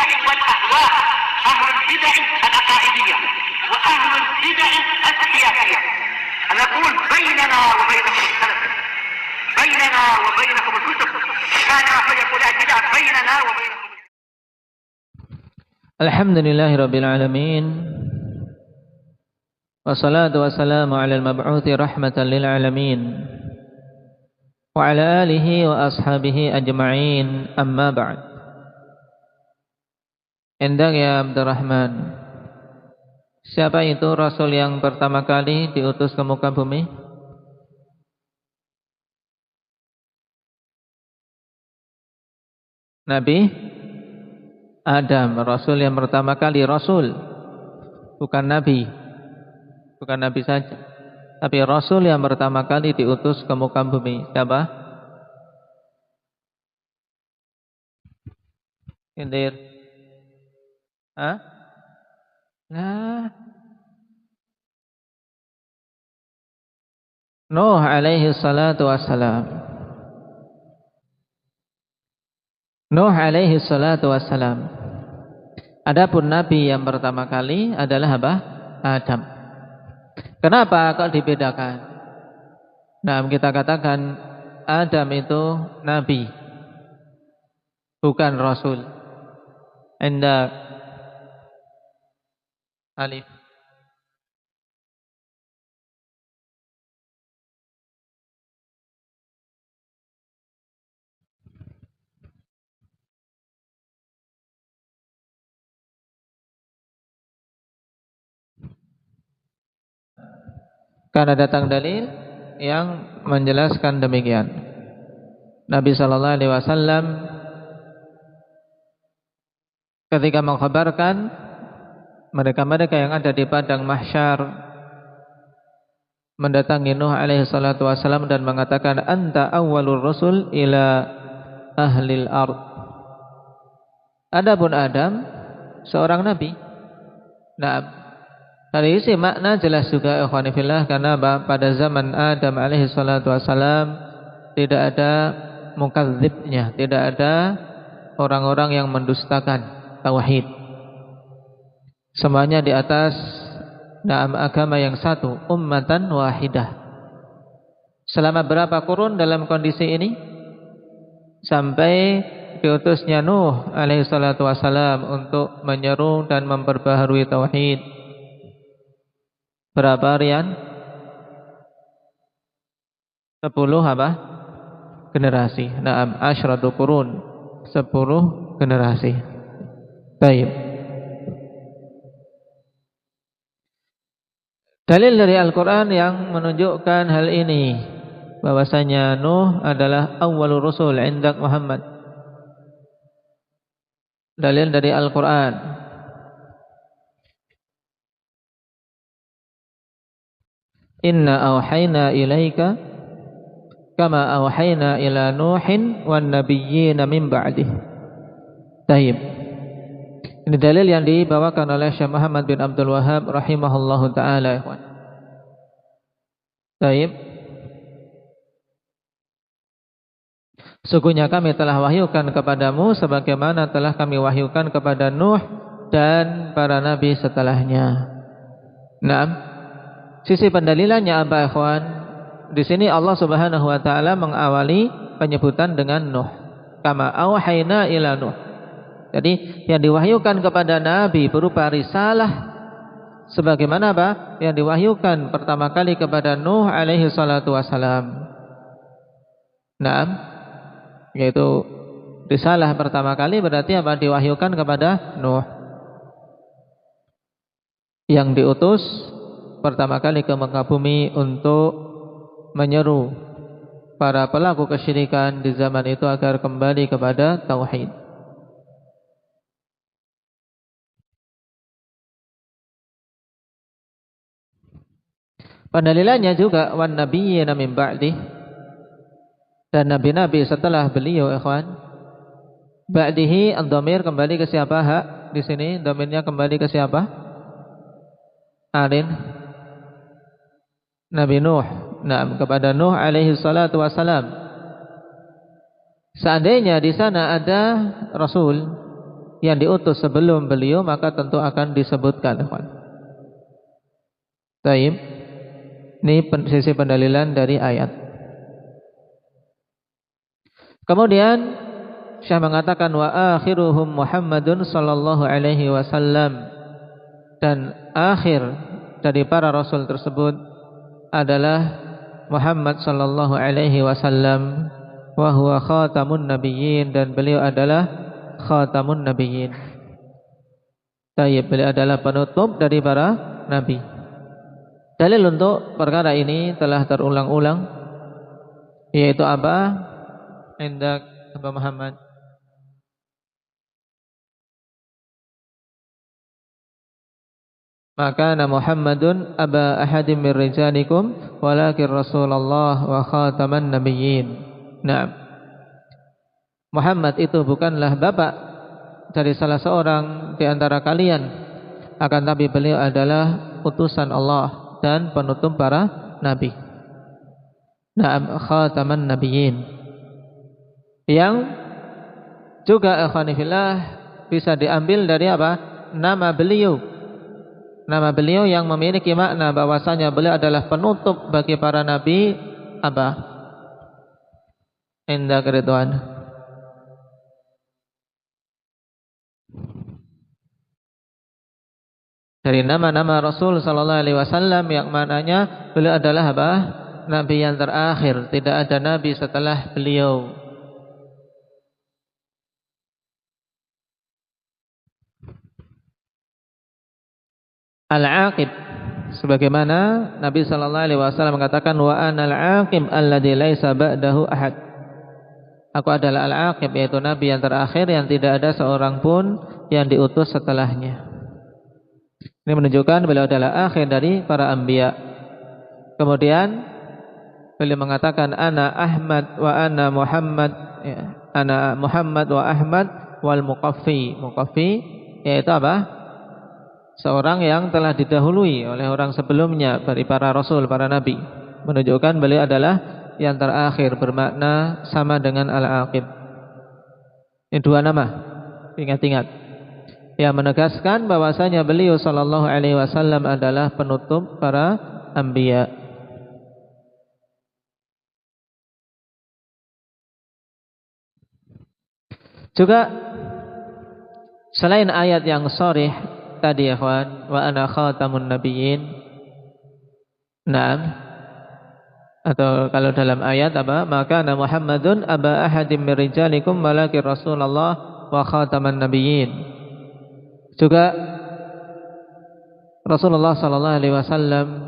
البدع والأهواء، أهل البدع العقائدية وأهل البدع السياسية. نقول بيننا وبينكم السلف، بيننا وبينكم الكتب، كان فيقول البدع بيننا وبينكم. Alhamdulillahi Rabbil Alamin, wassalatu wassalamu ala al-mab'uthi rahmatan lil alamin, wa ala alihi wa ashabihi ajma'in, amma ba'd. Endak ya Abdurrahman, siapa itu Rasul yang pertama kali diutus ke muka bumi? Nabi Adam, Rasul yang pertama kali, Rasul, bukan Nabi, bukan Nabi saja, tapi Rasul yang pertama kali diutus ke muka bumi. Siapa? Indir? Hah? Nah, Nuh alaihi salatu wassalam. Nuh alaihi salatu wassalam. Adapun Nabi yang pertama kali adalah apa? Adam. Kenapa kok dibedakan? Nah, kita katakan Adam itu Nabi, bukan Rasul. Enda Alif. Karena datang dalil yang menjelaskan demikian. Nabi sallallahu alaihi wasallam ketika mengkhabarkan mereka-mereka yang ada di padang mahsyar mendatangi Nuh alaihi salatu wasallam dan mengatakan, anta awwalur rasul ila ahlil ard. Adapun Adam seorang nabi. Nah, dari isi makna jelas juga ikhwani fillah, karena pada zaman Adam alaihi salatu wasalam tidak ada mukadzibnya, tidak ada orang-orang yang mendustakan tauhid. Semuanya di atas agama yang satu, ummatan wahidah. Selama berapa kurun dalam kondisi ini? Sampai diutusnya Nuh alaihi salatu wasalam untuk menyeru dan memperbaharui tauhid. Berapa harian? 10 apa? Generasi. Naam, asyratu qurun. 10 generasi. Baik. Dalil dari Al-Quran yang menunjukkan hal ini, bahwasanya Nuh adalah awwalur rusul indak Muhammad. Dalil dari Al-Quran. Inna awhayna ilaika kama awhayna ila Nuhin wan nabiyyina min ba'dih. Taib. Ini dalil yang dibawakan oleh Syekh Muhammad bin Abdul Wahhab rahimahullahu taala, ikhwan. Taib. Sesungguhnya kami telah wahyukan kepadamu sebagaimana telah kami wahyukan kepada Nuh dan para nabi setelahnya. Naam. Sisi pendalilannya apa, ikhwan? Di sini Allah Subhanahu wa taala mengawali penyebutan dengan Nuh. Kama auhayna ila Nuh. Jadi yang diwahyukan kepada nabi berupa risalah sebagaimana apa? Yang diwahyukan pertama kali kepada Nuh alaihi salatu wasalam. Naam. Yaitu risalah pertama kali berarti apa? Diwahyukan kepada Nuh. Yang diutus pertama kali ke muka bumi untuk menyeru para pelaku kesyirikan di zaman itu agar kembali kepada tauhid. Pendalilannya juga wan nabiyyina min ba'dih, dan nabi-nabi setelah beliau, ikhwan. Ba'dihi ad-dhamir kembali ke siapa? Di sini dhamirnya kembali ke siapa? Arin. Nabi Nuh. Nah, kepada Nuh alaihi salatu wasalam. Seandainya di sana ada Rasul yang diutus sebelum beliau, maka tentu akan disebutkan. Taib. Ini sisi pendalilan dari ayat. Kemudian Syekh mengatakan wa akhiruhum Muhammadun sallallahu alaihi wasallam, dan akhir dari para rasul tersebut adalah Muhammad sallallahu alaihi wasallam, wa huwa khatamun nabiyyin, dan beliau adalah khatamun nabiyyin. Tayyib, beliau adalah penutup dari para nabi. Dalil untuk perkara ini telah terulang-ulang, yaitu apa? Indak Abu Muhammad. Maka Muhammadun aba ahadim min rijalikum walakin Rasulullah wa khataman nabiyyin. Naam. Muhammad itu bukanlah bapak dari salah seorang di antara kalian, akan tapi beliau adalah utusan Allah dan penutup para nabi. Naam, khataman nabiyyin. Yang juga ikhwanifillah bisa diambil dari apa? Nama beliau. Nama beliau yang memiliki makna bahwasanya beliau adalah penutup bagi para nabi. Apa? Indah keridhaan. Dari nama-nama Rasul sallallahu alaihi wasallam yang maknanya beliau adalah apa? Nabi yang terakhir, tidak ada nabi setelah beliau. Al-Aqib, sebagaimana Nabi sallallahu alaihi wasallam mengatakan wa anal aqib alladzi laisa ba'dahu ahad. Aku adalah al-aqib, yaitu nabi yang terakhir yang tidak ada seorang pun yang diutus setelahnya. Ini menunjukkan beliau adalah akhir dari para anbiya. Kemudian beliau mengatakan ana Ahmad wa ana Muhammad, ya, ana Muhammad wa Ahmad wal muqaffi. Muqaffi yaitu apa? Seorang yang telah didahului oleh orang sebelumnya dari para rasul, para nabi. Menunjukkan beliau adalah yang terakhir, bermakna sama dengan al-aqib. Ini dua nama, ingat-ingat, yang menegaskan bahwasanya beliau sallallahu alaihi wasallam adalah penutup para anbiya. Juga selain ayat yang sharih tadi ya kawan, wa ana khatamun nabiyyin. Naam. Atau kalau dalam ayat apa? Maka Muhammadun aba ahadim min rijalikum walakin Rasulullah wa khataman nabiyyin. Juga Rasulullah sallallahu alaihi wasallam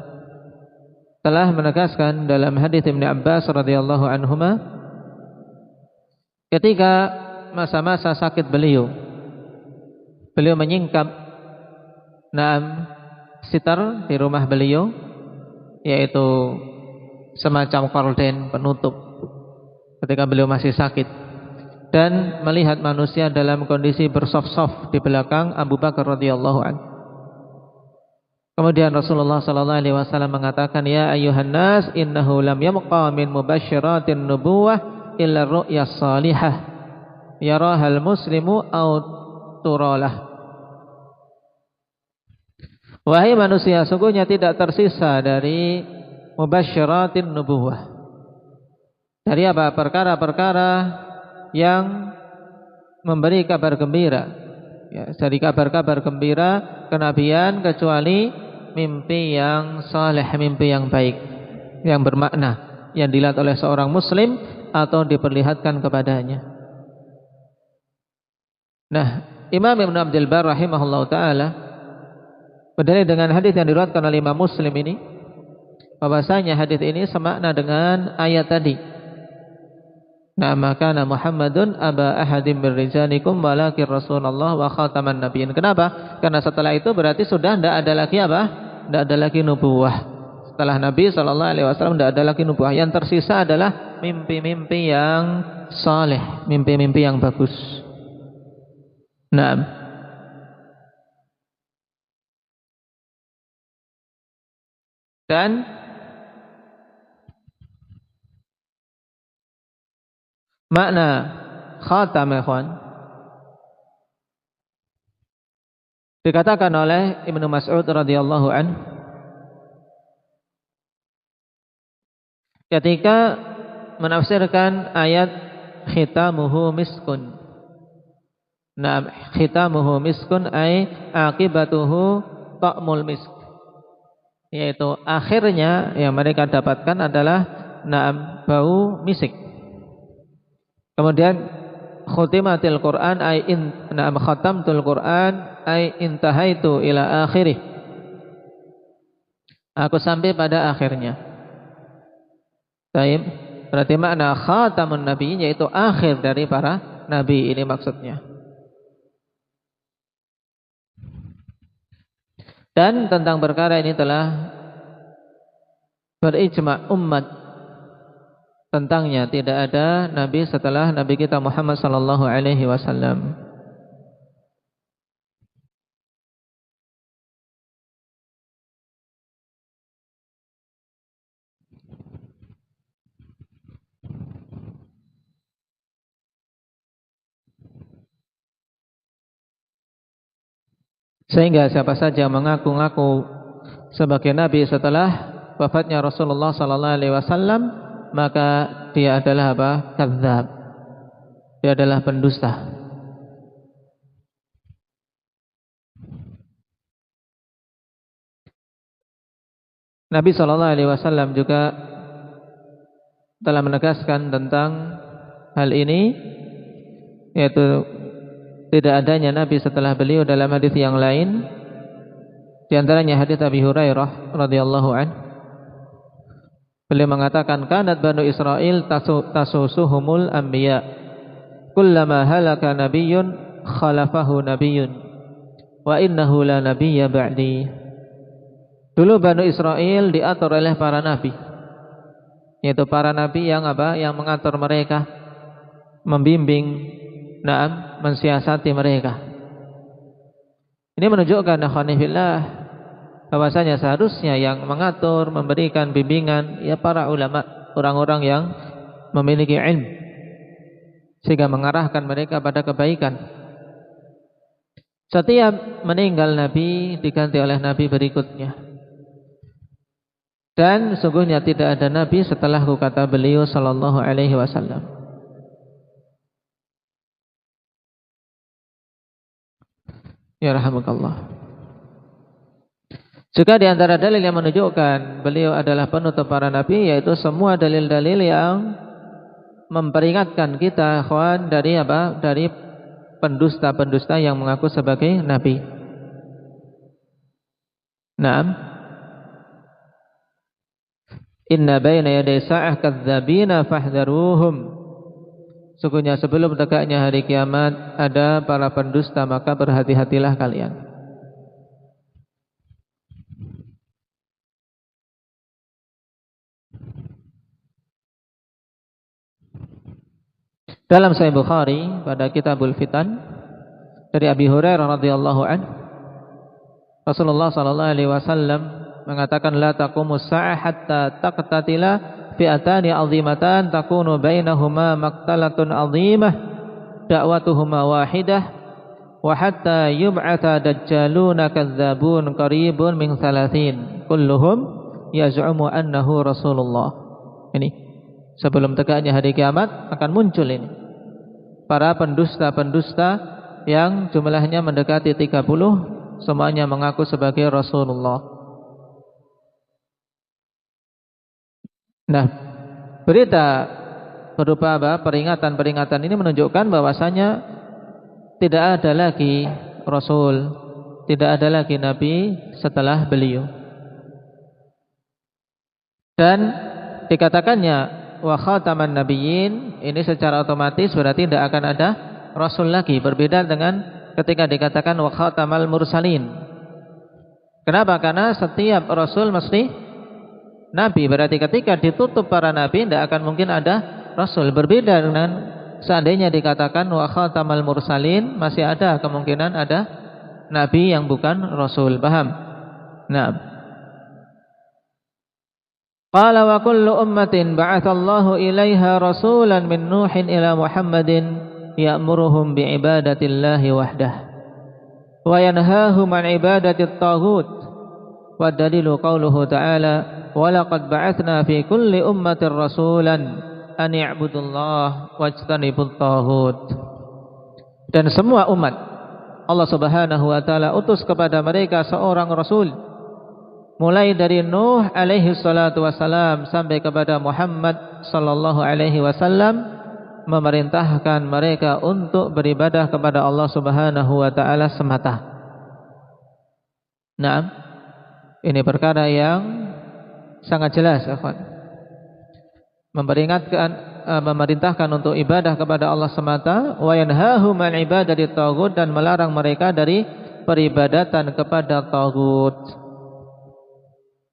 telah menegaskan dalam hadis Ibnu Abbas radhiyallahu anhuma ketika masa-masa sakit beliau menyingkap sitar di rumah beliau, yaitu semacam korden penutup ketika beliau masih sakit, dan melihat manusia dalam kondisi bersaf-saf di belakang Abu Bakar radhiyallahu anhu. Kemudian Rasulullah sallallahu alaihi wasallam mengatakan, ya ayyuhan nas innahu lam yabqa min mubasysyiratin nubuwah illa ru'ya salihah yarahal muslimu aw turalah. Wahai manusia, sungguhnya tidak tersisa dari mubasysyiratin nubuwah. Dari apa? Perkara-perkara yang memberi kabar gembira, ya, dari kabar-kabar gembira kenabian, kecuali mimpi yang saleh, mimpi yang baik, yang bermakna, yang dilihat oleh seorang muslim atau diperlihatkan kepadanya. Nah, Imam Ibnu Abdul Bar rahimahullah ta'ala berdalil dengan hadis yang diriwayatkan oleh Imam Muslim ini, bahwasanya hadis ini semakna dengan ayat tadi. Maka Muhammadun aba ahadim min rijalikum walakin Rasulullah wa khataman nabiyyin. Kenapa? Karena setelah itu berarti sudah tidak ada lagi apa? Tidak ada lagi nubuwah. Setelah Nabi sallallahu alaihi wasallam tidak ada lagi nubuwah. Yang tersisa adalah mimpi-mimpi yang saleh, mimpi-mimpi yang bagus. Naam. Dan makna khatam ikhwan Dikatakan oleh Ibnu Mas'ud radhiyallahu anhu ketika menafsirkan ayat khitamuhu miskun. Nah, khitamuhu miskun ay akibatuhu ta'mul misk. Yaitu akhirnya yang mereka dapatkan adalah bau misik. Kemudian khutimatil Quran ay khatamtul Quran ay intahaitu ila akhirih. Aku sampai pada akhirnya. Baik, berarti makna khatamun nabi yaitu akhir dari para nabi, ini maksudnya. Dan tentang perkara ini telah berijma' umat tentangnya, tidak ada nabi setelah nabi kita Muhammad sallallahu alaihi wasallam. Sehingga siapa saja mengaku-ngaku sebagai nabi setelah wafatnya Rasulullah sallallahu alaihi wasallam, maka dia adalah apa? Kadzdzab. Dia adalah pendusta. Nabi sallallahu alaihi wasallam juga telah menegaskan tentang hal ini, yaitu tidak adanya nabi setelah beliau dalam hadis yang lain, di antaranya hadis Abi Hurairah radhiyallahu anhu. Beliau mengatakan, kanat banu Israil tasusuhumul anbiya, kullama halaka nabiyyun khalafahu nabiyyun, wa innahu la nabiyya ba'di. Dulu banu Israil diatur oleh para nabi, yaitu para nabi yang apa? Yang mengatur mereka, membimbing, mensiasati mereka. Ini menunjukkan akhwanifillah bahwasanya seharusnya yang mengatur, memberikan bimbingan ya para ulama, orang-orang yang memiliki ilmu, sehingga mengarahkan mereka pada kebaikan. Setiap meninggal nabi diganti oleh nabi berikutnya. Dan sungguhnya tidak ada nabi setelah kata beliau sallallahu alaihi wasallam. Ya rahimakallah. Juga di antara dalil yang menunjukkan beliau adalah penutup para nabi, yaitu semua dalil-dalil yang memperingatkan kita ikhwan dari apa? Dari pendusta-pendusta yang mengaku sebagai nabi. Naam. Inna baina yaday sa'ah kadzdzabina fahdharuhum. Sungguhnya sebelum tegaknya hari kiamat ada para pendusta, maka berhati-hatilah kalian. Dalam Sahih Bukhari pada Kitabul Fitan dari Abi Hurairah radhiyallahu anhu, Rasulullah sallallahu alaihi wasallam mengatakan, la taqumus sa'ah hatta taqtatila fi'atani 'azimatan takunu bainahuma maqtalatun 'azimah da'watuhuma wahidah wa hatta yub'atha dajjaluna kadzdzabun qaribun min 30 kulluhum yaz'umu annahu Rasulullah. Ini sebelum tegaknya hari kiamat akan muncul ini para pendusta-pendusta yang jumlahnya mendekati 30, semuanya mengaku sebagai Rasulullah. Nah, berita berupa apa? Peringatan-peringatan ini menunjukkan bahwasanya tidak ada lagi Rasul, tidak ada lagi Nabi setelah beliau. Dan dikatakannya wa khataman nabiyyin, ini secara otomatis berarti tidak akan ada Rasul lagi. Berbeda dengan ketika dikatakan wa khatamal mursalin. Kenapa? Karena setiap Rasul mesti nabi, berarti ketika ditutup para nabi tidak akan mungkin ada Rasul. Berbeda dengan seandainya dikatakan wa khatamal mursalin, masih ada kemungkinan ada nabi yang bukan Rasul. Paham? Nah, qala wa kullu ummatin ba'athallahu ilaiha rasulan min Nuhin ila Muhammadin ya'muruhum bi'ibadatillahi wahdah. wa yanhahum 'an ibadatit taghut. Wa dalilu qauluhu ta'ala wa laqad ba'atsna fi kulli ummatin rasulan an i'budullaha wajtanibut taghut. Dan semua umat Allah Subhanahu wa taala utus kepada mereka seorang rasul, mulai dari Nuh alaihi salatu wasalam sampai kepada Muhammad sallallahu alaihi wasallam, memerintahkan mereka untuk beribadah kepada Allah Subhanahu wa taala semata. Nah, ini perkara yang sangat jelas, akhwan. Memerintahkan untuk ibadah kepada Allah semata, wa yanhahum 'an ibadatit taghut, dan melarang mereka dari peribadatan kepada taghut.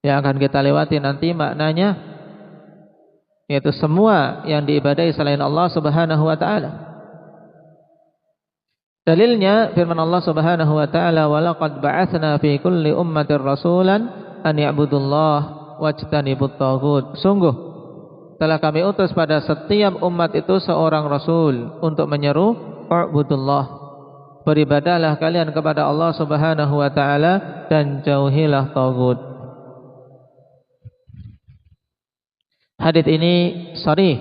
Yang akan kita lewati nanti maknanya, yaitu semua yang diibadahi selain Allah Subhanahu wa taala. Dalilnya firman Allah Subhanahu wa taala, wa laqad ba'atsna fi kulli ummatin rasulan an ya'budullaha wajtanibut taghut. Sungguh telah kami utus pada setiap umat itu seorang rasul untuk menyeru u'budullah, beribadahlah kalian kepada Allah Subhanahu wa taala dan jauhilah taghut. Hadits ini sharih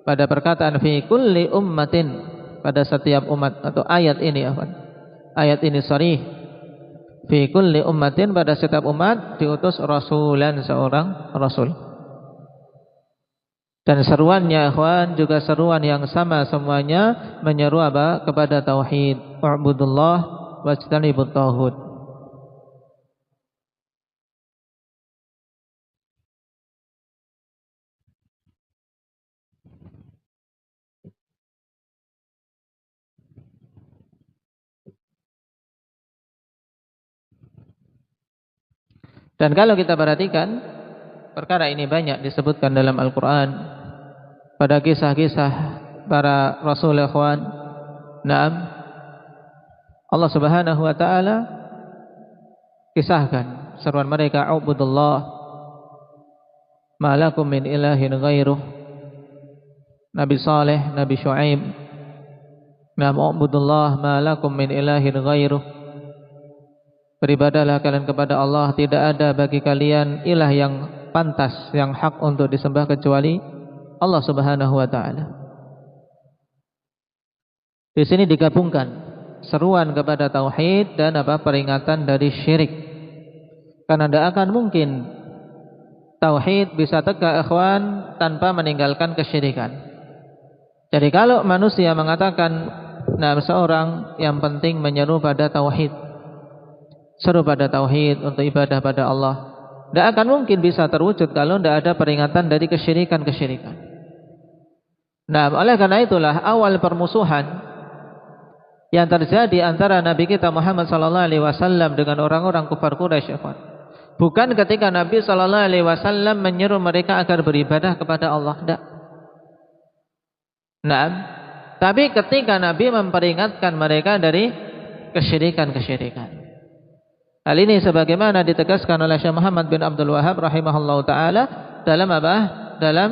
pada perkataan fi kulli ummatin, pada setiap umat, atau ayat ini ayat ini sharih fi kulli ummatin, pada setiap umat diutus rasulan, seorang rasul. Dan seruannya ikhwan juga seruan yang sama semuanya, menyeru apa? Kepada tauhid, u'budullah wajtanibut taghut. Dan kalau kita perhatikan, perkara ini banyak disebutkan dalam Al-Quran, pada kisah-kisah para Rasul ikhwan. Naam, Allah Subhanahu wa taala kisahkan seruan mereka, "Ubudullah ma lakum min ilahin ghairuh." Nabi Saleh, Nabi Syuaib, "Naam ubudullah ma lakum min ilahin ghairuh." Beribadahlah kalian kepada Allah, tidak ada bagi kalian ilah yang pantas, yang hak untuk disembah kecuali Allah Subhanahu wa taala. Di sini digabungkan seruan kepada tauhid dan peringatan dari syirik. Karena tidak akan mungkin tauhid bisa tegak ikhwan tanpa meninggalkan kesyirikan. Jadi kalau manusia mengatakan seorang yang penting menyeru pada tauhid, seru pada tauhid untuk ibadah pada Allah, tidak akan mungkin bisa terwujud kalau tidak ada peringatan dari kesyirikan-kesyirikan. Nah, oleh karena itulah awal permusuhan yang terjadi antara Nabi kita Muhammad sallallahu alaihi wasallam dengan orang-orang kufar Quraisy, bukan ketika Nabi sallallahu alaihi wasallam menyeru mereka agar beribadah kepada Allah, tidak. Nah, tapi ketika Nabi memperingatkan mereka dari kesyirikan-kesyirikan. Hal ini sebagaimana ditegaskan oleh Syekh Muhammad bin Abdul Wahhab rahimahullahu taala dalam dalam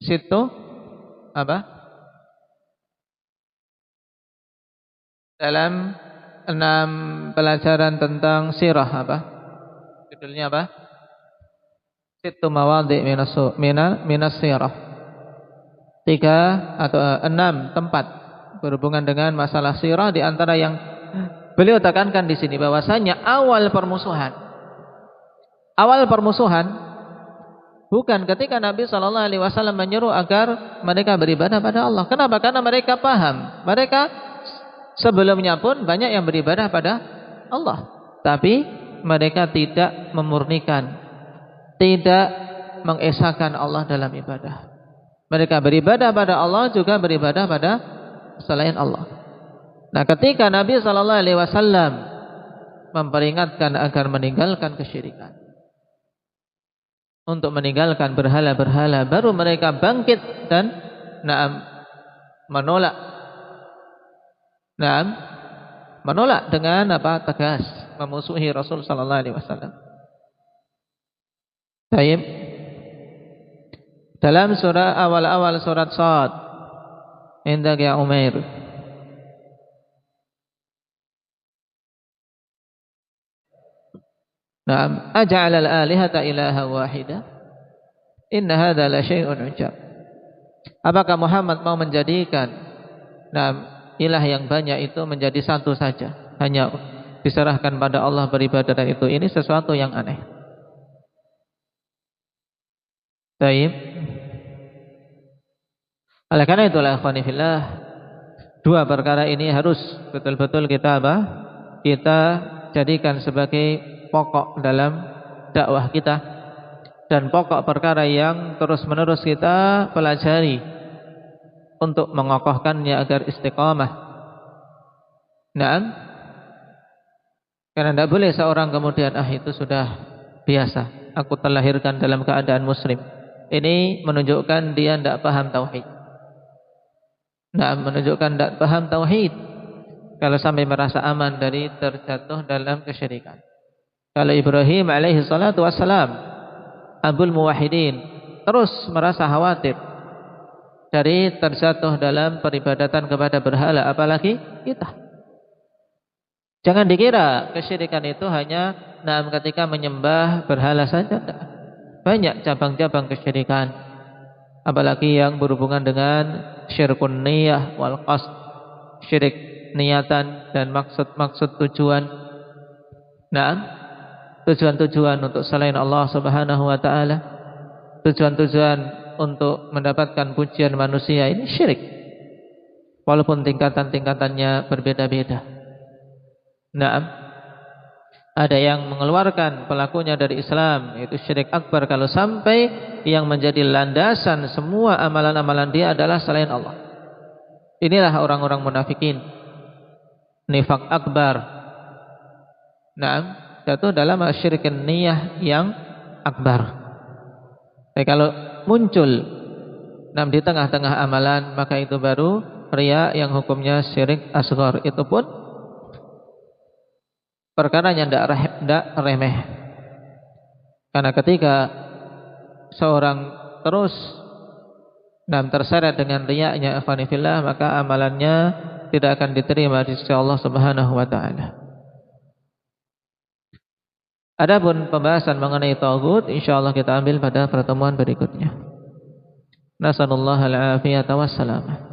situ dalam 6 pelajaran tentang sirah, judulnya Situ mawadhi' minas sirah. 3 atau 6 tempat berhubungan dengan masalah sirah, di antara yang beliau tekankan di sini bahwasanya awal permusuhan bukan ketika Nabi sallallahu alaihi wasallam menyeru agar mereka beribadah pada Allah. Kenapa? Karena mereka paham, mereka sebelumnya pun banyak yang beribadah pada Allah, tapi mereka tidak memurnikan, tidak mengesahkan Allah dalam ibadah. Mereka beribadah pada Allah juga beribadah pada selain Allah. Nah, ketika Nabi sallallahu alaihi wasallam memperingatkan agar meninggalkan kesyirikan, untuk meninggalkan berhala-berhala, baru mereka bangkit dan menolak. Menolak dengan tegas, memusuhi Rasul sallallahu alaihi wasallam. Baik. Dalam surah awal-awal surat Shad, indak ya Umair, Naam, aj'ala al-alihata ilaha wahida. Inna hadza la syai'un 'ujab. Apakah Muhammad mau menjadikan ilah yang banyak itu menjadi satu saja, hanya diserahkan pada Allah beribadah, dan ini sesuatu yang aneh. Baik. Oleh karena itulah ikhwani fillah, dua perkara ini harus betul-betul kita kita jadikan sebagai pokok dalam dakwah kita, dan pokok perkara yang terus-menerus kita pelajari untuk mengokohkannya agar istiqamah. Naam. Karena tidak boleh seorang kemudian itu sudah biasa, aku terlahirkan dalam keadaan muslim. Ini menunjukkan dia tidak paham tauhid. Naam, menunjukkan tidak paham tauhid kalau sampai merasa aman dari terjatuh dalam kesyirikan. Kalau Ibrahim alaihi salatu wassalam, abul muwahhidin, terus merasa khawatir dari terjatuh dalam peribadatan kepada berhala, apalagi kita. Jangan dikira kesyirikan itu hanya ketika menyembah berhala saja. Banyak cabang-cabang kesyirikan, apalagi yang berhubungan dengan syirkun niyah wal qasd, syirik niatan dan maksud-maksud tujuan. Tujuan-tujuan untuk selain Allah Subhanahu wa taala, tujuan-tujuan untuk mendapatkan pujian manusia, ini syirik. Walaupun tingkatan-tingkatannya berbeda-beda. Ada yang mengeluarkan pelakunya dari Islam, yaitu syirik akbar, kalau sampai yang menjadi landasan semua amalan-amalan dia adalah selain Allah. Inilah orang-orang munafikin, nifak akbar. Jatuh dalam syirik niyah yang akbar. Tapi kalau muncul di tengah-tengah amalan, maka itu baru riya yang hukumnya syirik asghar. Itu pun perkaranya tidak remeh. Karena ketika seorang terus terseret dengan riyanya, ikhwani fillah, maka amalannya tidak akan diterima di sisi Allah Subhanahu wa taala. Adapun pembahasan mengenai taghut, insyaallah kita ambil pada pertemuan berikutnya. Nasallallahu al-afiyata wassalamah.